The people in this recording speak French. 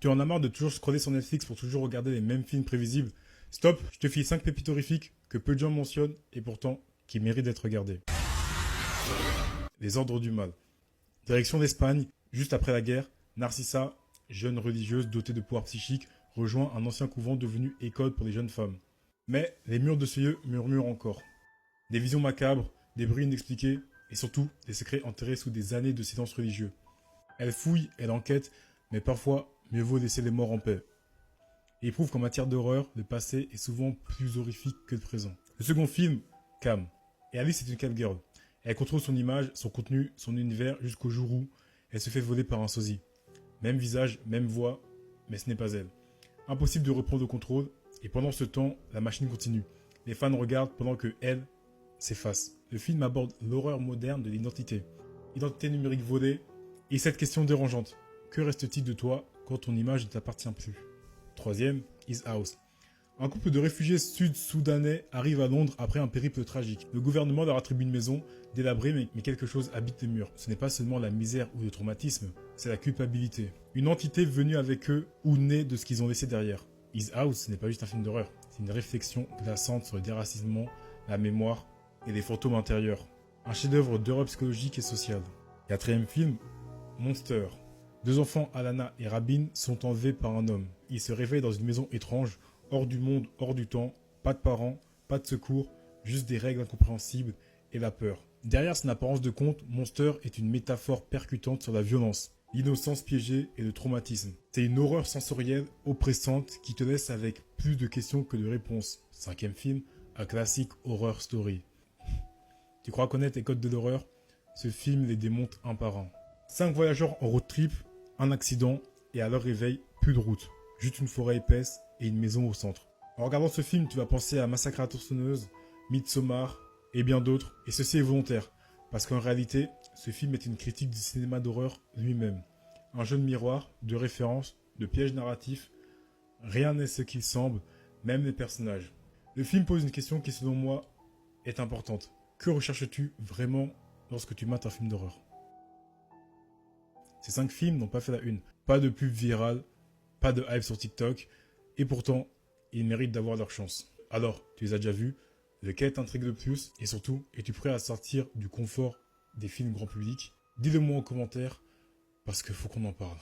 Tu en as marre de toujours scroller sur Netflix pour toujours regarder les mêmes films prévisibles? Stop, je te file 5 pépites horrifiques que peu de gens mentionnent et pourtant qui méritent d'être regardées. Les ordres du mal. Direction l'Espagne, juste après la guerre, Narcissa, jeune religieuse dotée de pouvoirs psychiques, rejoint un ancien couvent devenu école pour les jeunes femmes. Mais les murs de ce lieu murmurent encore. Des visions macabres, des bruits inexpliqués et surtout des secrets enterrés sous des années de silence religieux. Elle fouille, elle enquête, mais parfois mieux vaut laisser les morts en paix. Et il prouve qu'en matière d'horreur, le passé est souvent plus horrifique que le présent. Le second film, Cam. Et Alice est une catgirl. Elle contrôle son image, son contenu, son univers jusqu'au jour où elle se fait voler par un sosie. Même visage, même voix, mais ce n'est pas elle. Impossible de reprendre le contrôle, et pendant ce temps, la machine continue. Les fans regardent pendant que elle s'efface. Le film aborde l'horreur moderne de l'identité. Identité numérique volée, et cette question dérangeante. Que reste-t-il de toi quand ton image ne t'appartient plus? Troisième, His House. Un couple de réfugiés sud-soudanais arrive à Londres après un périple tragique. Le gouvernement leur attribue une maison, délabrée, mais quelque chose habite les murs. Ce n'est pas seulement la misère ou le traumatisme, c'est la culpabilité. Une entité venue avec eux ou née de ce qu'ils ont laissé derrière. His House, ce n'est pas juste un film d'horreur, c'est une réflexion glaçante sur le déracinement, la mémoire et les fantômes intérieurs. Un chef-d'œuvre d'horreur psychologique et sociale. Quatrième film, Monster. Deux enfants, Alana et Rabin, sont enlevés par un homme. Ils se réveillent dans une maison étrange, hors du monde, hors du temps, pas de parents, pas de secours, juste des règles incompréhensibles et la peur. Derrière son apparence de conte, Monster est une métaphore percutante sur la violence, l'innocence piégée et le traumatisme. C'est une horreur sensorielle, oppressante, qui te laisse avec plus de questions que de réponses. Cinquième film, un classique horror story. Tu crois connaître les codes de l'horreur? Ce film les démonte un par un. 5 voyageurs en road trip, un accident, et à leur réveil, plus de route. Juste une forêt épaisse et une maison au centre. En regardant ce film, tu vas penser à Massacre à la tronçonneuse, Midsommar et bien d'autres, et ceci est volontaire, parce qu'en réalité, ce film est une critique du cinéma d'horreur lui-même. Un jeu de miroir, de références, de pièges narratifs, rien n'est ce qu'il semble, même les personnages. Le film pose une question qui, selon moi, est importante. Que recherches-tu vraiment lorsque tu mates un film d'horreur? Ces 5 films n'ont pas fait la une. Pas de pub virale, pas de hype sur TikTok, et pourtant, ils méritent d'avoir leur chance. Alors, tu les as déjà vus? Lequel t'intrigue le plus? Et surtout, es-tu prêt à sortir du confort des films grand public? Dis-le moi en commentaire, parce qu'il faut qu'on en parle.